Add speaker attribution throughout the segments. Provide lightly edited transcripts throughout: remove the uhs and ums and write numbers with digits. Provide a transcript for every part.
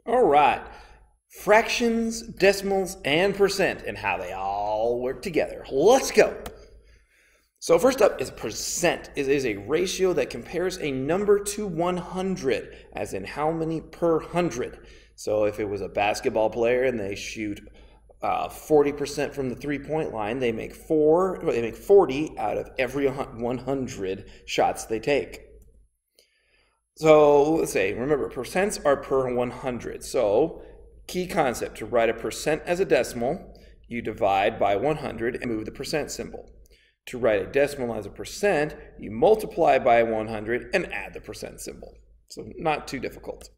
Speaker 1: All right. Fractions, decimals, and percent, and how they all work together. Let's go. So first up is percent. It is a ratio that compares a number to 100, as in how many per 100. So if it was a basketball player and they shoot 40% from the three-point line, they make 40 out of every 100 shots they take. So let's say, remember, percents are per 100. So key concept, to write a percent as a decimal, you divide by 100 and move the percent symbol. To write a decimal as a percent, you multiply by 100 and add the percent symbol. So not too difficult.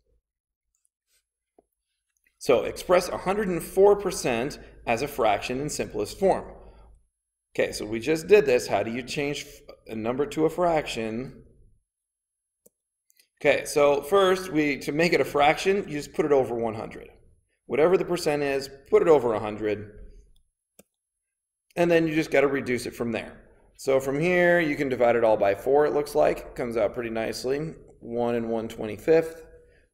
Speaker 1: So express 104% as a fraction in simplest form. Okay, so we just did this. How do you change a number to a fraction? Okay, so first, to make it a fraction, you just put it over 100. Whatever the percent is, put it over 100. And then you just got to reduce it from there. So from here, you can divide it all by 4, it looks like. It comes out pretty nicely. 1 and 1/25,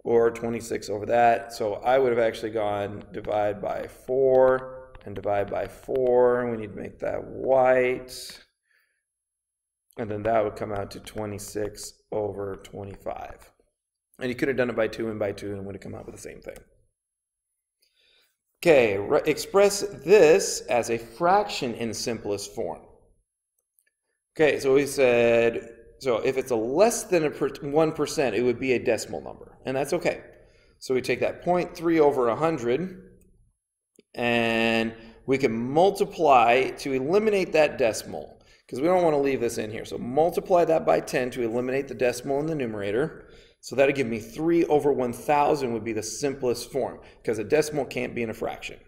Speaker 1: or 26 over that. So I would have actually gone divide by 4 and divide by 4. We need to make that white. And then that would come out to 26 over 25. And you could have done it by 2 and by 2 and it would have come out with the same thing. Okay, express this as a fraction in simplest form. Okay, so we said, so if it's a less than 1%, it would be a decimal number, and that's okay. So we take that 0.3 over 100, and we can multiply to eliminate that decimal, because we don't want to leave this in here. So multiply that by 10 to eliminate the decimal in the numerator. So that'll give me 3 over 1,000 would be the simplest form, because a decimal can't be in a fraction.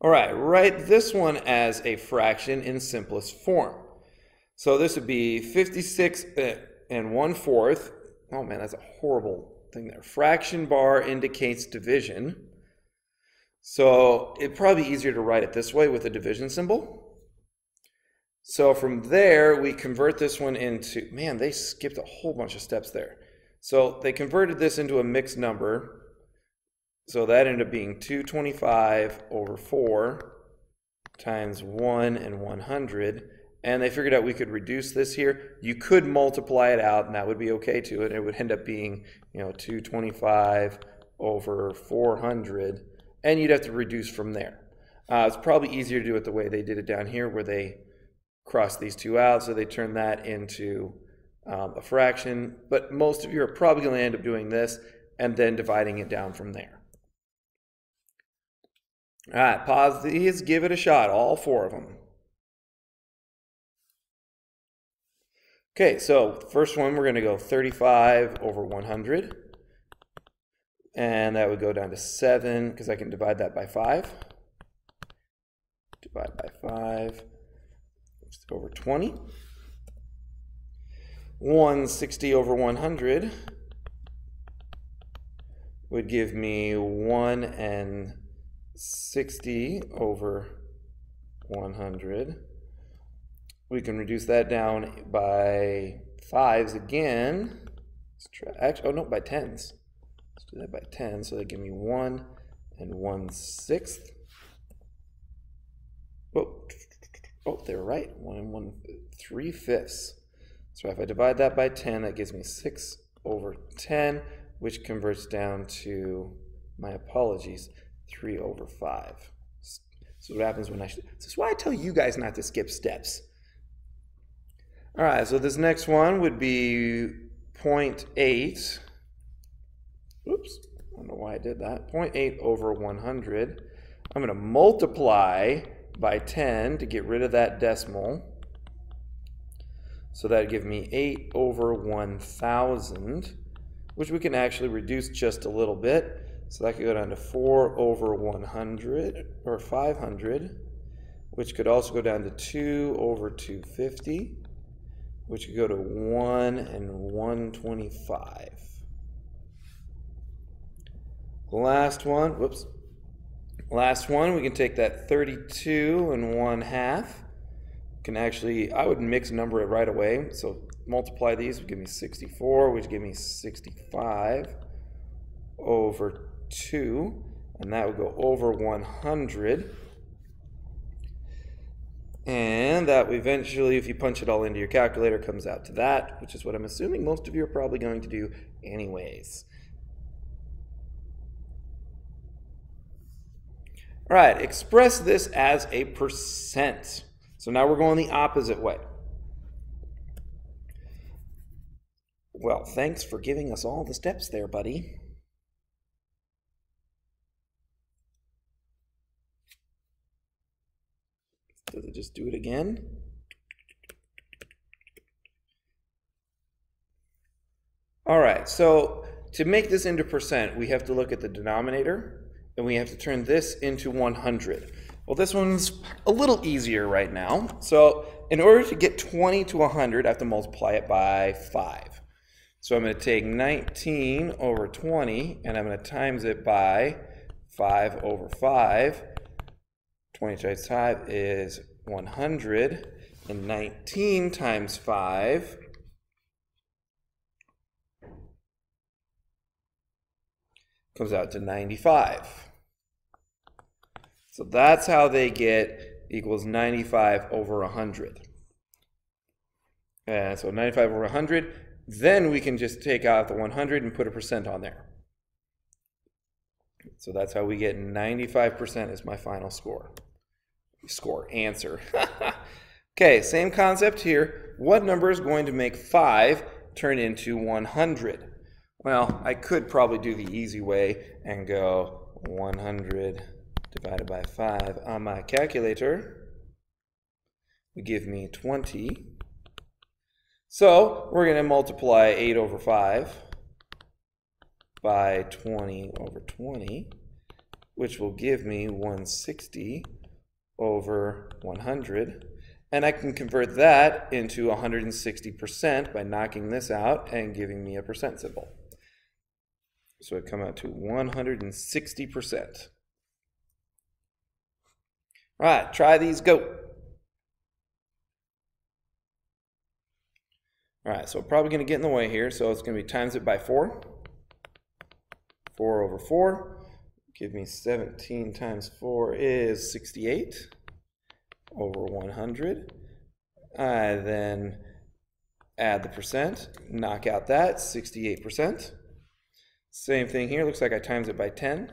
Speaker 1: All right, write this one as a fraction in simplest form. So this would be 56 and 1/4. Oh man, that's a horrible thing there. Fraction bar indicates division. So it'd probably be easier to write it this way with a division symbol. So from there, we convert this one into, man, they skipped a whole bunch of steps there. So they converted this into a mixed number. So that ended up being 225 over 4 times 1 and 100. And they figured out we could reduce this here. You could multiply it out, and that would be okay too. And it would end up being, 225 over 400. And you'd have to reduce from there. It's probably easier to do it the way they did it down here, where they cross these two out, so they turn that into a fraction. But most of you are probably going to end up doing this and then dividing it down from there. All right, pause these, give it a shot, all 4 of them. Okay, so the first one, we're going to go 35 over 100. And that would go down to 7, because I can divide that by 5. Divide by 5. Over 20. 160 over 100 would give me 1 and 60 over 100. We can reduce that down by 5s again. Let's try, actually, oh no, by 10s. Let's do that by 10, so they give me 1 and 1/6. Whoa. Oh, they're right. 1 and 1/3. So if I divide that by 10, that gives me 6 over 10, which converts down to, my apologies, 3 over 5. So what happens when this is why I tell you guys not to skip steps. All right, so this next one would be 0.8. Oops, I don't know why I did that. 0.8 over 100. I'm going to multiply by 10 to get rid of that decimal. So that would give me 8 over 1,000, which we can actually reduce just a little bit. So that could go down to 4 over 100, or 500, which could also go down to 2 over 250, which could go to 1 and 125. Last one, whoops. Last one, we can take that 32 and 1/2. Can actually, I would mix number it right away. So multiply these, would give me 64, which give me 65 over 2, and that would go over 100. And that eventually, if you punch it all into your calculator, comes out to that, which is what I'm assuming most of you are probably going to do anyways. All right, express this as a percent. So now we're going the opposite way. Well, thanks for giving us all the steps there, buddy. Does it just do it again? All right, so to make this into percent, we have to look at the denominator, and we have to turn this into 100. Well, this one's a little easier right now. So in order to get 20 to 100, I have to multiply it by 5. So I'm going to take 19 over 20, and I'm going to times it by 5 over 5. 20 times 5 is 100, and 19 times 5 comes out to 95. So that's how they get equals 95 over 100. And so 95 over 100, then we can just take out the 100 and put a percent on there. So that's how we get 95% as my final score. Answer. Okay, same concept here. What number is going to make 5 turn into 100? Well, I could probably do the easy way and go 100 divided by 5 on my calculator would give me 20. So we're going to multiply 8 over 5 by 20 over 20, which will give me 160 over 100. And I can convert that into 160% by knocking this out and giving me a percent symbol. So it comes out to 160%. All right, try these, go. All right, so probably going to get in the way here, so it's going to be times it by 4. 4 over 4. Give me 17 times 4 is 68 over 100. I then add the percent, knock out that, 68%. Same thing here, looks like I times it by 10,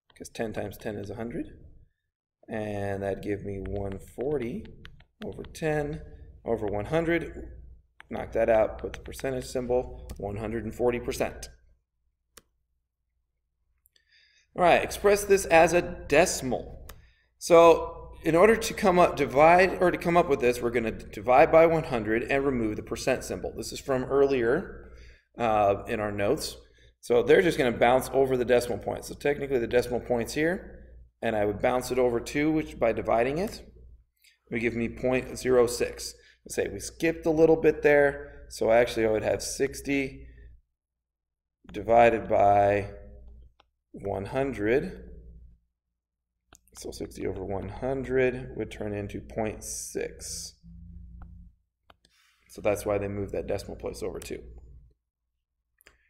Speaker 1: because 10 times 10 is 100. And that'd give me 140 over 10 over 100. Knock that out, put the percentage symbol, 140%. All right, express this as a decimal. So in order to come up with this, we're going to divide by 100 and remove the percent symbol. This is from earlier in our notes. So they're just going to bounce over the decimal point. So technically the decimal point's here, and I would bounce it over 2, which by dividing it would give me 0.06. Let's say we skipped a little bit there, so actually I would have 60 divided by 100. So 60 over 100 would turn into 0.6. So that's why they moved that decimal place over 2.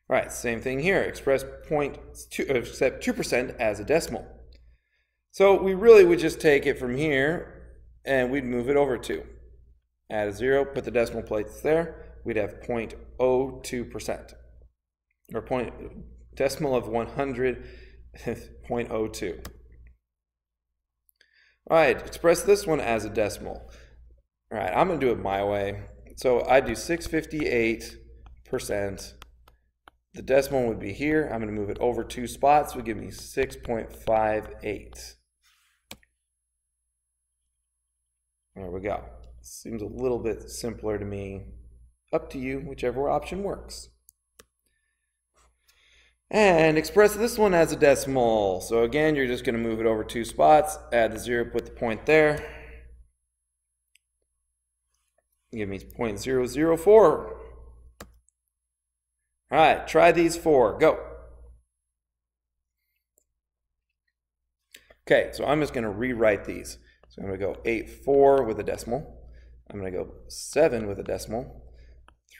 Speaker 1: All right, same thing here. Express 2% as a decimal. So we really would just take it from here and we'd move it over 2. Add a 0, put the decimal place there. We'd have 0.02%. Or decimal of 100, 0.02. All right, express this one as a decimal. All right, I'm going to do it my way. So I do 658%. The decimal would be here. I'm going to move it over 2 spots, would give me 6.58. There we go. Seems a little bit simpler to me. Up to you, whichever option works. And express this one as a decimal. So again, you're just going to move it over 2 spots, add the 0, put the point there. Give me 0.004. All right, try these 4. Go. Okay, so I'm just going to rewrite these. So I'm going to go 8, 4 with a decimal. I'm going to go 7 with a decimal.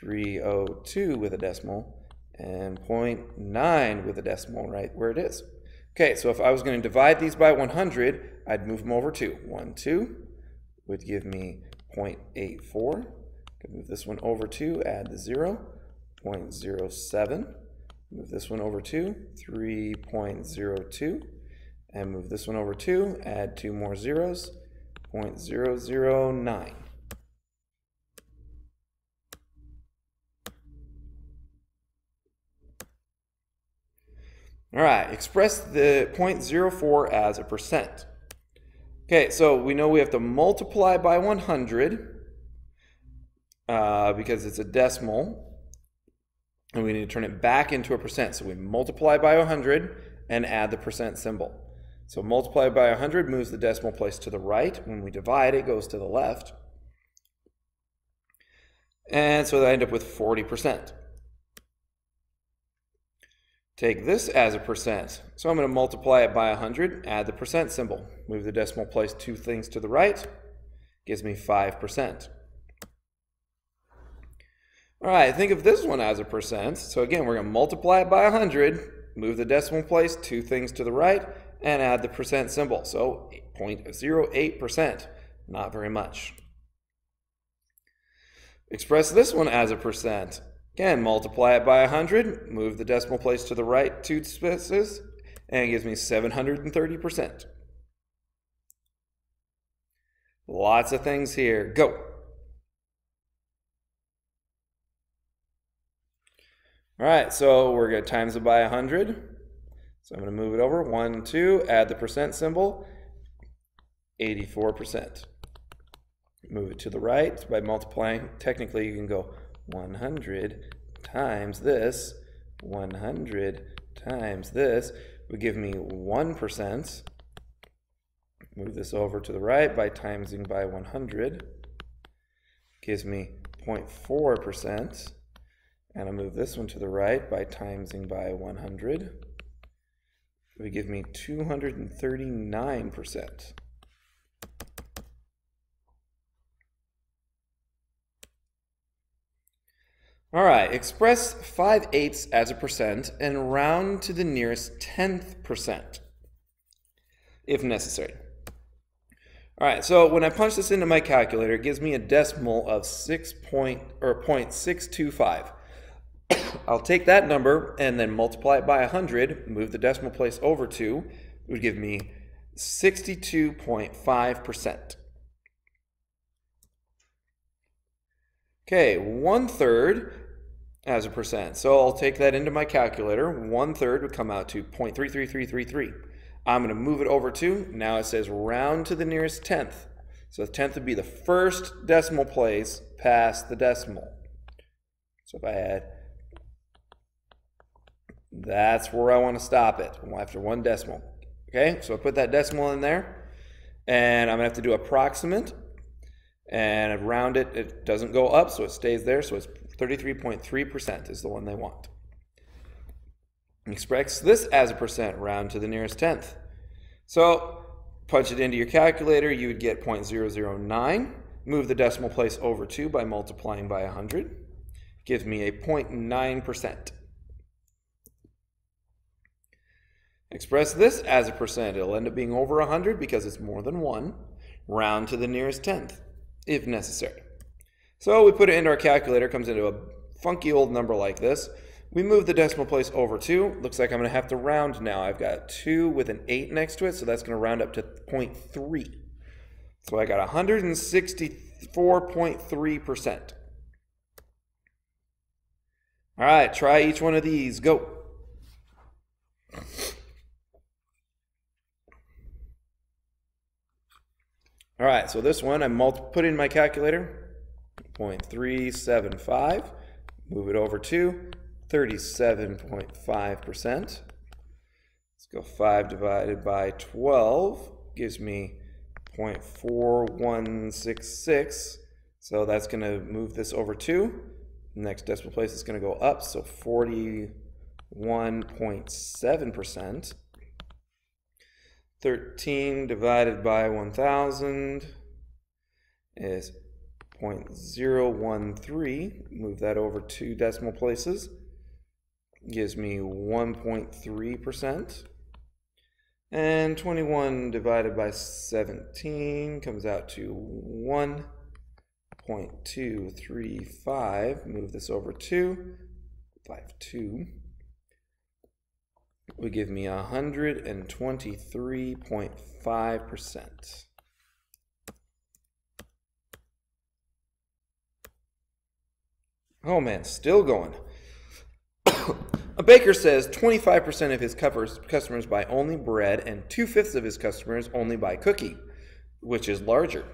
Speaker 1: 302 with a decimal, and 0.9 with a decimal right where it is. Okay, so if I was going to divide these by 100, I'd move them over 2. 1, 2 would give me 0.84. Could move this one over 2, add the 0, 0.07. Move this one over 2, 3.02. And move this one over 2, add 2 more zeros, 0.009. All right, express the 0.04 as a percent. Okay, so we know we have to multiply by 100 because it's a decimal, and we need to turn it back into a percent. So we multiply by 100 and add the percent symbol. So multiply by 100 moves the decimal place to the right. When we divide, it goes to the left. And so I end up with 40%. Take this as a percent. So I'm going to multiply it by 100, add the percent symbol. Move the decimal place 2 things to the right. Gives me 5%. All right, think of this one as a percent. So again, we're going to multiply it by 100, move the decimal place 2 things to the right, and add the percent symbol. So 0.08%, not very much. Express this one as a percent. Again, multiply it by 100, move the decimal place to the right 2 spaces, and it gives me 730%. Lots of things here. Go. All right, so we're going to times it by 100. So I'm going to move it over. 1, 2, add the percent symbol, 84%. Move it to the right by multiplying. Technically, you can go 100 times this, 100 times this would give me 1%. Move this over to the right by timesing by 100. Gives me 0.4%. And I'll move this one to the right by timesing by 100. It would give me 239%. All right, express 5/8 as a percent and round to the nearest 10th percent, if necessary. All right, so when I punch this into my calculator, it gives me a decimal of 0.625. I'll take that number and then multiply it by 100, move the decimal place over 2, it would give me 62.5%. Okay, 1/3 as a percent. So I'll take that into my calculator. 1/3 would come out to 0.33333. I'm going to move it over 2. Now it says round to the nearest 10th. So the 10th would be the first decimal place past the decimal. So if I add, that's where I want to stop it, after 1 decimal. Okay, so I put that decimal in there, and I'm going to have to do approximate. And I round it, it doesn't go up, so it stays there, so it's 33.3% is the one they want. Express this as a percent, round to the nearest 10th. So punch it into your calculator, you would get 0.009. Move the decimal place over 2 by multiplying by 100. Gives me a 0.9%. Express this as a percent. It'll end up being over 100 because it's more than 1. Round to the nearest 10th. If necessary. So we put it into our calculator, comes into a funky old number like this. We move the decimal place over 2. Looks like I'm going to have to round now. I've got 2 with an 8 next to it, so that's going to round up to 0.3. So I got 164.3%. All right, try each one of these. Go. All right, so this one I put in my calculator, 0.375, move it over to 37.5%. Let's go 5 divided by 12 gives me 0.4166. So that's going to move this over 2. The next decimal place is going to go up, so 41.7%. 13 divided by 1,000 is 0.013, move that over 2 decimal places, gives me 1.3%. And 21 divided by 17 comes out to 1.235. Move this over 2, 2. Would give me 123.5%. Oh man, still going. A baker says 25% of his customers buy only bread and 2/5 of his customers only buy cookie. Which is larger?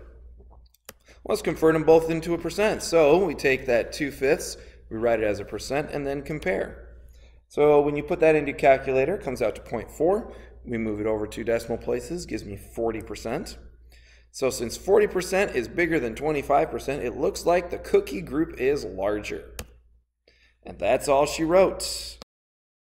Speaker 1: Let's convert them both into a percent. So we take that 2/5, we write it as a percent, and then compare. So when you put that into a calculator, it comes out to 0.4. We move it over 2 decimal places, gives me 40%. So since 40% is bigger than 25%, it looks like the cookie group is larger. And that's all she wrote.